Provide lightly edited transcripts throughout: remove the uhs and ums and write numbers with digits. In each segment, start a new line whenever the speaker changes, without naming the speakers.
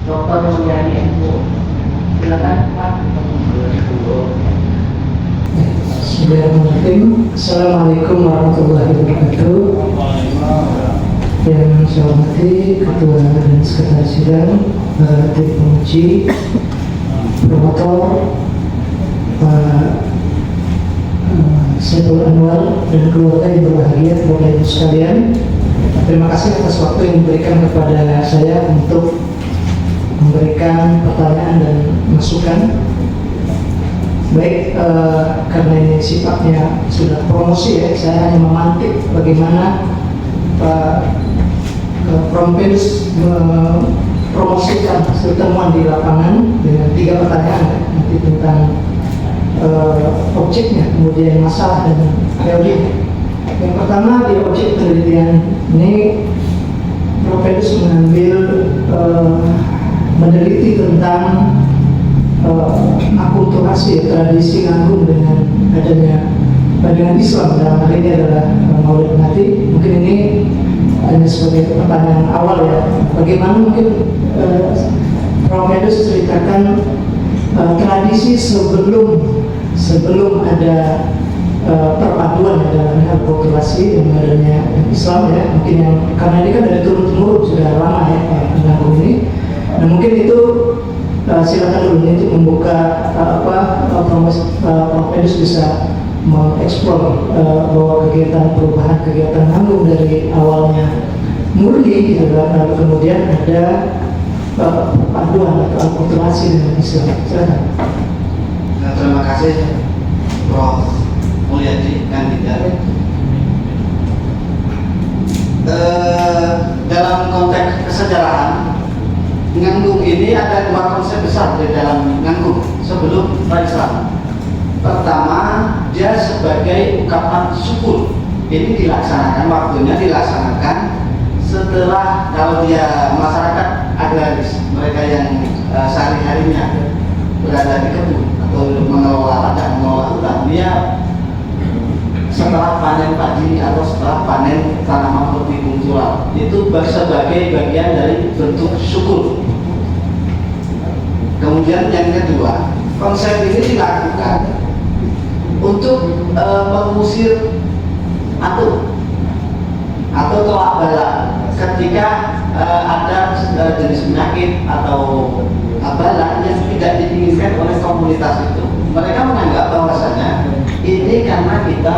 Dr. Mulyani Info. Silakan Pak.
Bismillahirrahmanirrahim. Assalamualaikum warahmatullahi wabarakatuh. Yang saya hormati Ketua dan Sekretaris Sidang, Tim Penguji, Promotor, Pak Saiful Anwar dan keluarga yang berbahagia, Bapak Ibu sekalian. Terima kasih atas waktu yang diberikan kepada saya untuk memberikan pertanyaan dan masukan. Baik, karena ini sifatnya sudah promosi ya, saya hanya memantik bagaimana Pak Prompedus mempromosikan hasil temuan di lapangan dengan 3 pertanyaan nanti tentang objeknya, kemudian masalah dan teorinya. Yang pertama, di objek penelitian ini Prompedus mengambil meneliti tentang akulturasi tradisi nganggung dengan adanya dengan Islam, dalam hal ini adalah Maulid Nabi. Mungkin ini hanya sebagai pertanyaan awal ya, bagaimana mungkin Prompedus ceritakan tradisi sebelum ada perpaduan dalam hal akulturasi dengan adanya Islam ya, mungkin yang karena ini kan dari turun-temurun sudah lama ya nganggung ini. Nah mungkin itu silakan dulu untuk membuka Prompedus bisa mengeksplor bahwa kegiatan perubahan kegiatan nganggung dari awalnya murni gitu kan, lalu kemudian ada perpaduan atau akulturasi dengan Islam. Silakan.
Nah, terima kasih Prof. Mulyadi kandidat. Dalam konteks kesejarahan, nganggung ini ada 2 konsep besar di dalam nganggung sebelum Islam. Pertama, dia sebagai ungkapan syukur. Ini dilaksanakan, waktunya dilaksanakan setelah, kalau dia masyarakat agraris, mereka yang sehari-harinya berada di kebun atau mengelola ladang, mengelola hutan, dia setelah panen padi atau setelah panen tanaman hortikultural, itu sebagai bagian dari bentuk syukur. Kemudian yang kedua, konsep ini dilakukan untuk mengusir atau tolak bala ketika ada jenis penyakit atau bala yang tidak diinginkan oleh komunitas itu. Mereka menganggap bahwasanya ini karena kita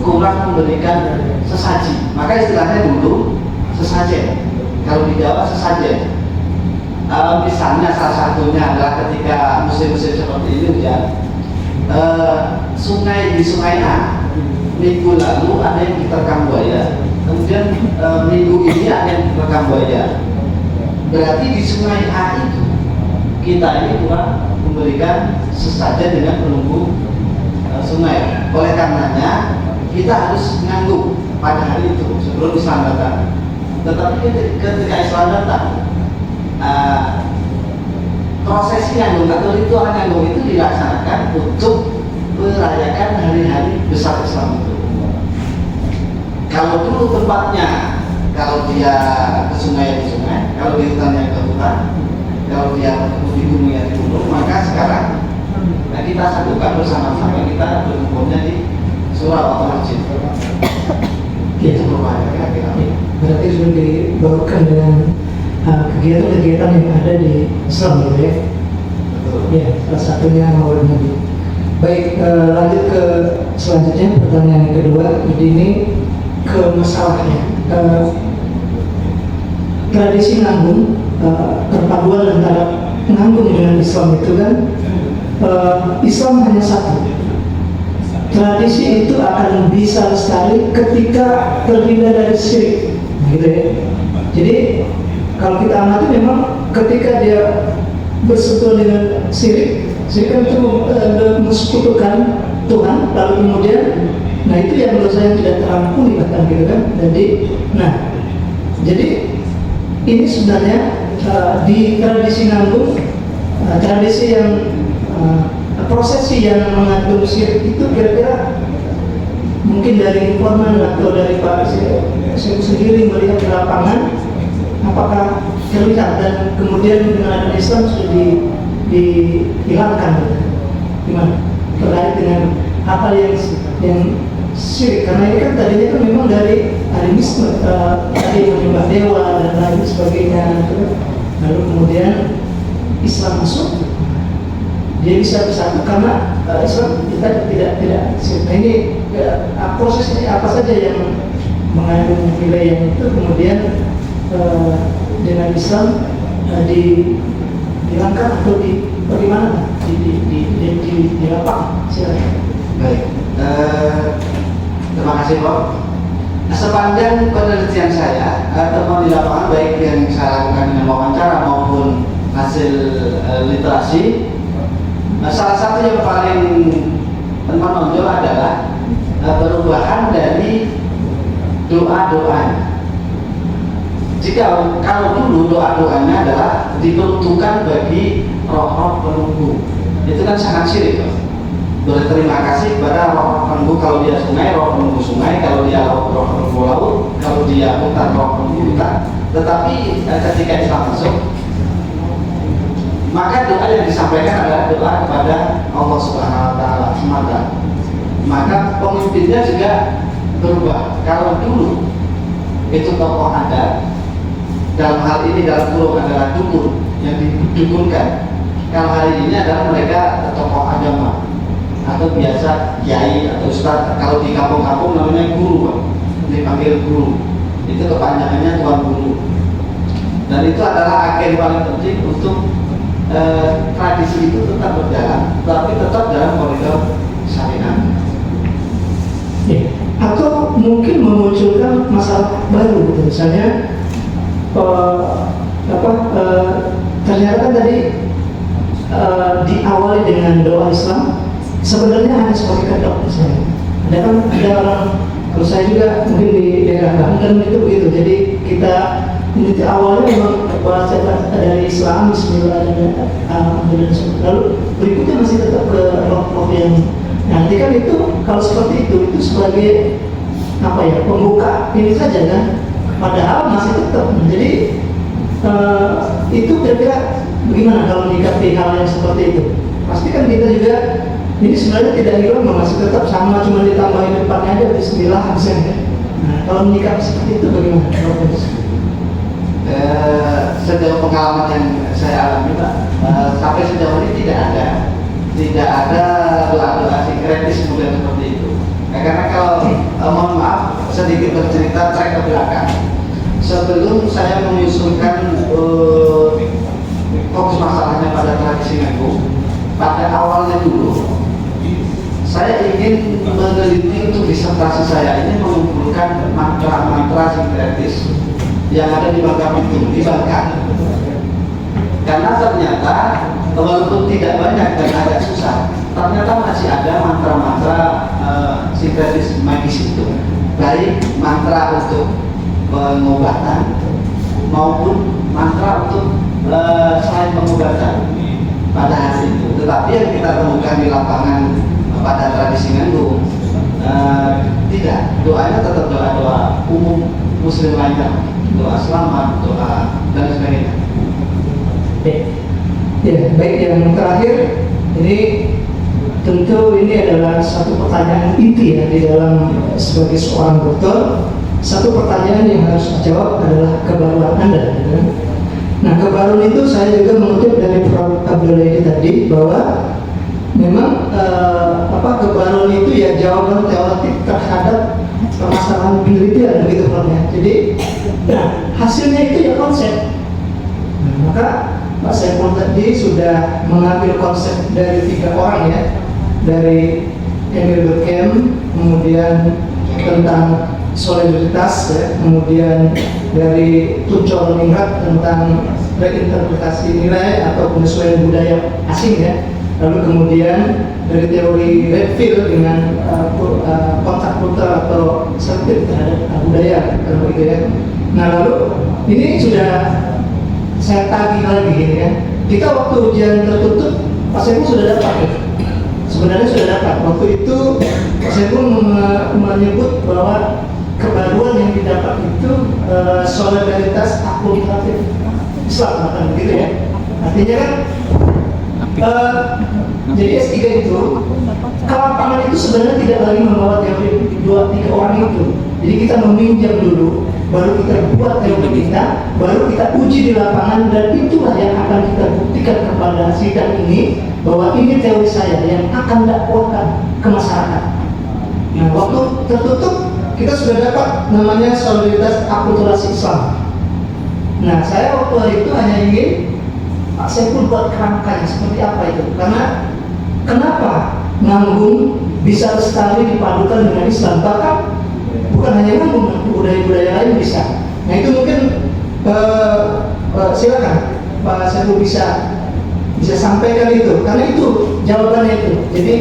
kurang memberikan sesaji, maka istilahnya dulu sesajen. Kalau di Jawa sesajen. Misalnya salah satunya adalah ketika musim-musim seperti ini hujan, sungai di Sungai A minggu lalu ada yang diterkam buaya, kemudian minggu ini ada yang diterkam buaya. Berarti di Sungai A itu kita ini kurang memberikan sesajen dengan penunggu sungai. Oleh karenanya kita harus nganggung pada hari itu sebelum Islam datang. Tetapi ketika Islam datang, prosesi nganggung atau ritual nganggung itu dilaksanakan untuk merayakan hari-hari besar Islam itu. Kalau dulu tempatnya, kalau dia ke sungai, kalau di hutannya ke hutan, kalau dia di gunungnya di gunung, maka sekarang kita satukan bersama-sama, kita berkumpulnya di surau atau masjid. Itu perubahannya kira-kira.
Berarti sudah dibawakan dengan kegiatan-kegiatan yang ada di Islam gitu ya. Ya, salah satunya Maulid Nabi. Baik, lanjut ke selanjutnya, pertanyaan yang kedua. Jadi ini ke masalahnya. Tradisi nganggung, perpaduan antara nganggung dengan Islam itu kan, Islam hanya satu. Tradisi itu akan bisa lestari ketika terhindar dari syirik, gitu ya. Jadi kalau kita amati memang ketika dia bersentuhan dengan syirik kan itu mensekutukan Tuhan, lalu kemudian, nah itu yang menurut saya tidak terampuni bahkan gitu kan. Jadi ini sebenarnya di tradisi nganggung, tradisi yang prosesi yang mengandung syirik itu kira-kira mungkin dari informan atau dari Pak Syekh sendiri melihat di lapangan, apakah terlihat dan kemudian dengan adanya Islam sudah dihilangkan gitu. Gimana terkait dengan apa yang syirik, karena ini kan tadinya kan memang dari animisme, tadi menyembah dewa dan lain sebagainya gitu. Lalu kemudian Islam masuk, dia bisa bersatu karena Islam kita tidak syirik. Nah, ini proses ini apa saja yang mengandung nilai yang itu kemudian dengan Islam dihilangkan atau bagaimana di lapangan. Silakan.
Baik, terima kasih Bob. Sepanjang penelitian saya temuan di lapangan, baik yang saya lakukan dengan wawancara maupun hasil literasi, salah satu yang paling menonjol adalah perubahan dari doa-doanya. Kalau dulu doa-doanya adalah diperuntukkan bagi roh-roh penunggu, itu kan sangat syirik. Berterima kasih kepada roh penunggu, kalau dia sungai, roh penunggu sungai, kalau dia laut, roh penunggu laut, kalau dia hutan, roh penunggu hutan. Tetapi ketika Islam masuk, maka doa yang disampaikan adalah doa kepada Allah Subhanahu wa Ta'ala semata. Maka pemimpinnya juga berubah. Kalau dulu itu tokoh adat, dalam hal ini dalam kurung adalah dukun yang didukunkan. Kalau hari ini adalah mereka tokoh agama atau biasa kiai atau ustaz. Kalau di kampung-kampung namanya guru, dipanggil guru. Itu kepanjangannya tuan guru. Dan itu adalah agen paling penting untuk tradisi itu tetap berjalan, tapi tetap dalam koridor syariat.
Ya. Atau mungkin memunculkan masalah baru, gitu. Misalnya ternyata kan tadi diawali dengan doa Islam, sebenarnya hanya sebagai kedok misalnya. Ada orang, kalau saya juga mungkin di daerah Banten itu begitu. Jadi kita ini awalnya memang baca dari Islam, Bismillah dan lalu berikutnya masih tetap ke roh yang nanti kan itu kalau seperti itu sebagai apa ya, pembuka ini saja kan, padahal masih tetap. Jadi itu kira-kira bagaimana kalau menyikapi hal yang seperti itu? Pasti kan kita juga ini sebenarnya tidak hilang, masih tetap sama, cuma ditambahin depannya aja Bismillah misalnya. Nah, kalau menyikapi seperti itu bagaimana?
Sejauh pengalaman yang saya alami Pak, sampai sejauh ini tidak ada doa-doa sinkretis kemudian seperti itu. Karena kalau mohon maaf sedikit bercerita track ke belakang, sebelum saya mengusulkan fokus masalahnya pada tradisi Nganggung, pada awalnya dulu saya ingin meneliti untuk disertasi saya ini mengumpulkan mantra-mantra sinkretis yang ada di Bangka Belitung, di Bangka. Karena ternyata walaupun tidak banyak dan agak susah, ternyata masih ada mantra-mantra sinkretis magis itu, baik mantra untuk pengobatan maupun mantra untuk selain pengobatan pada hari itu. Tetapi yang kita temukan di lapangan pada tradisi Nganggung, tidak, doanya tetap doa-doa umum Muslim lainnya, doa selamat, doa dan sebagainya.
Ya, baik, yang terakhir ini tentu ini adalah satu pertanyaan inti ya di dalam sebagai seorang dokter. Satu pertanyaan yang harus dijawab adalah kebaruan Anda. Ya. Nah, kebaruan itu saya juga mengutip dari Prof. Abdul Haidi tadi bahwa memang kebaruan itu ya jawaban teoretik terhadap permasalahan penelitian begitu Prof. Jadi, nah hasilnya itu ya konsep. Nah, maka Pak Saiful tadi sudah mengambil konsep dari 3 orang ya, dari Emil Durkheim, kemudian tentang solidaritas ya, kemudian dari Tuncol Ningrat tentang reinterpretasi nilai atau penyesuaian budaya asing ya, lalu kemudian dari teori Redfield dengan kontak kultural atau sensitif terhadap budaya kalau gitu ya. Nah lalu ini sudah saya tagih lagi gitu kan, kita waktu ujian tertutup Pak Saiful sudah dapat ya? Sebenarnya sudah dapat. Waktu itu Pak Saiful menyebut bahwa kebaruan yang didapat itu solidaritas akultatif. Islam, kan begitu ya. Artinya kan jadi S3 itu kelapangan itu sebenarnya tidak lagi membawa teori 2-3 orang itu. Jadi kita meminjam dulu, baru kita buat teori kita, baru kita uji di lapangan, dan itulah yang akan kita buktikan kepada sidang ini bahwa ini teori saya yang akan dakwakan ke masyarakat. Nah, waktu tertutup kita sudah dapat namanya solidaritas akulturasi Islam. Nah, saya waktu hari itu hanya ingin Pak Saiful buat kerangkanya seperti apa itu, karena kenapa Nanggung bisa lestari dipadukan dengan Islam, bahkan bukan hanya Nanggung, budaya-budaya lain bisa. Nah itu mungkin silakan Pak Saiful bisa sampaikan itu, karena itu jawabannya itu. Jadi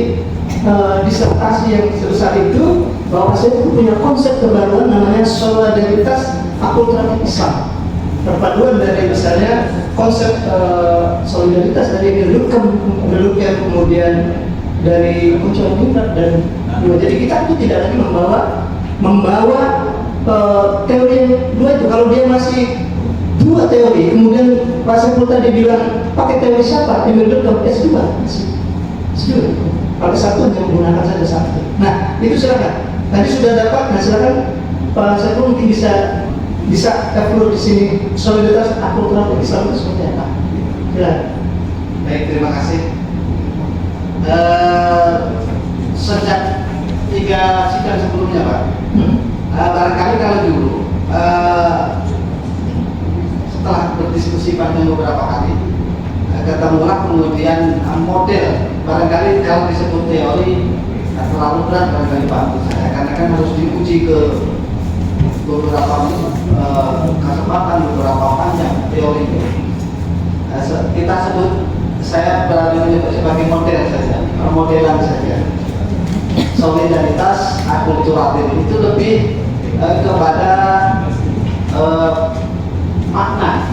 disertasi yang sebesar itu, bahwa Pak Saiful punya konsep kebaruan namanya solidaritas akulturatif Islam. Perpaduan dari misalnya konsep solidaritas dari Gelukan, kemudian dari Uncol Ningrat dan dua. Jadi kita itu tidak lagi membawa teori yang dua itu. Kalau dia masih dua teori, kemudian Pak Saiful tadi bilang pakai teori siapa? Emil Durkheim S2 S2. Kalau satu hanya menggunakan saja satu. Nah itu silakan. Tadi sudah dapat. Nah silakan Pak Saiful mungkin bisa explore di sini solidaritas akulturatif Islam itu seperti apa? Silakan.
Baik, terima kasih. Sejak 3 sidang sebelumnya, Pak, barangkali kalau dulu setelah berdiskusi panjang beberapa kali, ketemulah kemudian model. Barangkali kalau disebut teori terlalu berat barangkali Pak untuk saya, karena kan harus diuji ke beberapa kesempatan, beberapa panjang teori itu. Kita sebut, saya berani menyebut sebagai model saja, modelan saja. Solidaritas akulturatif itu lebih kepada makna,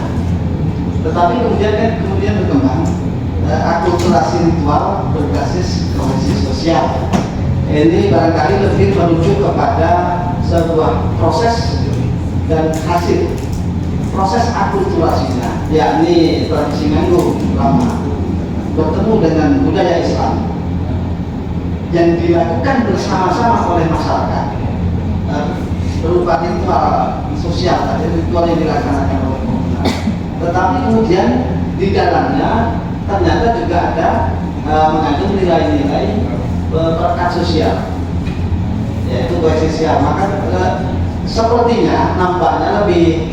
tetapi kemudian berkembang akulturasi ritual berbasis kohesi sosial. Ini barangkali lebih menuju kepada sebuah proses dan hasil proses akulturasinya, yakni tradisi Nanggung lama bertemu dengan budaya Islam yang dilakukan bersama-sama oleh masyarakat berupa ritual sosial, ritual yang dilaksanakan oleh komunitas. Tetapi kemudian di dalamnya ternyata juga ada mengandung nilai-nilai perekat sosial, yaitu kohesi sosial. Maka sepertinya nampaknya lebih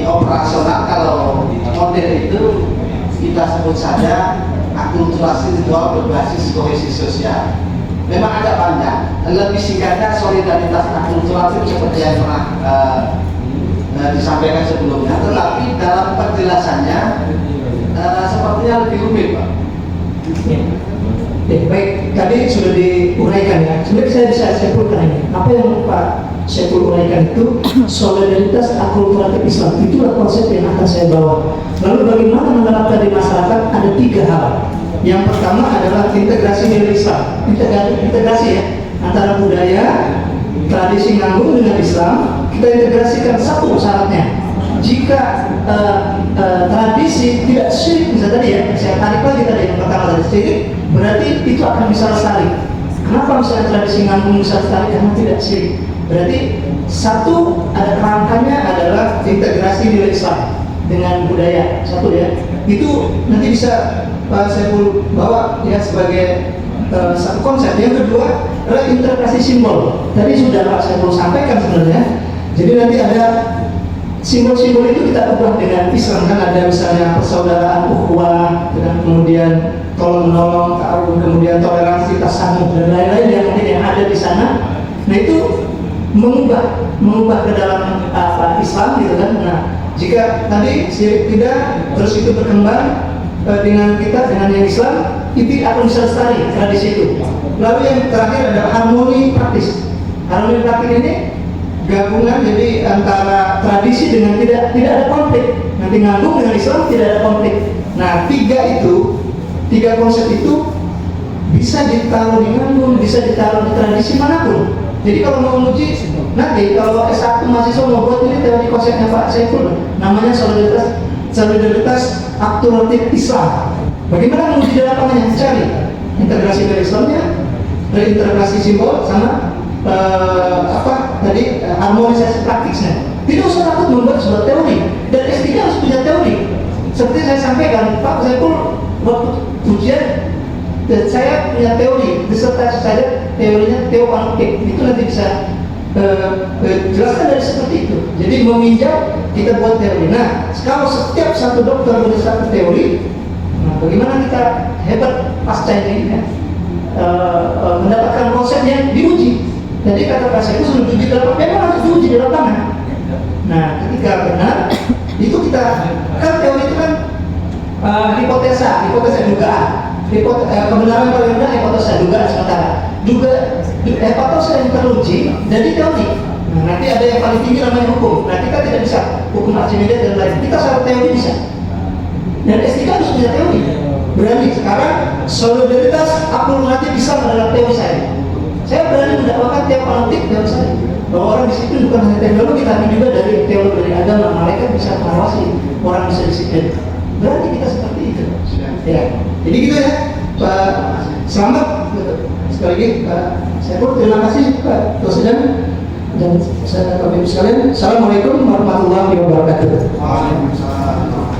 operasional kalau model itu kita sebut saja akulturasi ritual berbasis kohesi sosial. Memang agak panjang, lebih singkatnya solidaritas akulturatif seperti yang pernah disampaikan sebelumnya, tetapi dalam penjelasannya sepertinya lebih rumit, Pak.
Ya, baik, tadi sudah diuraikan ya. Sebenarnya saya bisa simpulkan ini. Apa yang Pak Saiful uraikan itu solidaritas akulturatif Islam. Itulah konsep yang akan saya bawa. Lalu bagaimana menerapkan di masyarakat? Ada 3 hal. Yang pertama adalah integrasi nilai Islam. Integrasi ya, antara budaya, tradisi Nanggung dengan Islam. Kita integrasikan satu syaratnya. Jika tradisi tidak syirik, misalnya tadi ya, saya tarik lagi tadi yang pertama tadi syirik, berarti itu akan bisa lestari. Kenapa misalnya tradisi Nanggung bisa lestari? Karena tidak syirik. Berarti satu ada kerangkanya adalah integrasi nilai Islam dengan budaya, satu ya. Itu nanti bisa Pak Saiful bawa ya sebagai satu konsep. Yang kedua adalah interpretasi simbol. Tadi sudah Pak Saiful sampaikan sebenarnya. Jadi nanti ada simbol-simbol itu kita ubah dengan Islam, kan ada misalnya persaudaraan, ukhuwah, dan kemudian tolong menolong, ta'awun, kemudian toleransi, tasamuh, dan lain-lain yang mungkin yang ada di sana. Nah itu mengubah ke dalam Islam gitu kan. Nah jika tadi syirik tidak, terus itu berkembang dengan kita dengan yang Islam, itu akan bisa lestari tradisi itu. Lalu yang terakhir adalah harmoni praktis. Harmoni praktis ini gabungan jadi antara tradisi dengan tidak ada konflik. Nanti Nanggung dengan Islam tidak ada konflik. Nah 3 konsep itu bisa ditaruh di Nanggung, bisa ditaruh di tradisi manapun. Jadi kalau mau menguji Nanti kalau S1 mahasiswa mau buat ini teori konsepnya Pak Saiful, namanya solidaritas aktuatif Islam. Bagaimana menguji di lapangannya? Cari integrasi dari Islamnya, reintegrasi simbol sama harmonisasi praktisnya. Tidak usah takut membuat sebuah teori, dan S3 harus punya teori. Seperti saya sampaikan, Pak Saiful waktu ujian, dan saya punya teori, disertasi saya teorinya teopanoptik, itu nanti bisa jelaskan dari seperti itu. Jadi meminjam, kita buat teori. Nah, kalau setiap satu dokter punya satu teori, nah, bagaimana kita hebat pasca ini kan? Mendapatkan konsepnya diuji. Jadi kata Pak Saiful sudah diuji di lapangan, memang harus diuji di lapangan. Nah, ketika benar, itu kita kan teori itu kan hipotesa dugaan. Kebenaran paling rendah hipotesa dugaan sementara. Hipotesa yang teruji jadi teori. Nah, nanti ada yang paling tinggi namanya hukum. Nah, kita tidak bisa hukum Archimedes dan lain. Kita secara teori bisa. Dan S3 harus punya teori. Berani sekarang solidaritas akumulatif bisa adalah teori saya. Saya berani mendakwakan teopanoptik teori saya. Bahwa orang disiplin bukan hanya teknologi tapi juga dari teori dari agama. Mereka bisa mengawasi orang bisa disiplin. Berarti kita seperti itu. Ya. Jadi gitu ya, Pak. Selamat. Sekali lagi, Pak Saiful, terima kasih Pak Presiden dan saya Bapak Ibu sekalian. Assalamualaikum warahmatullahi wabarakatuh.
Waalaikumsalam.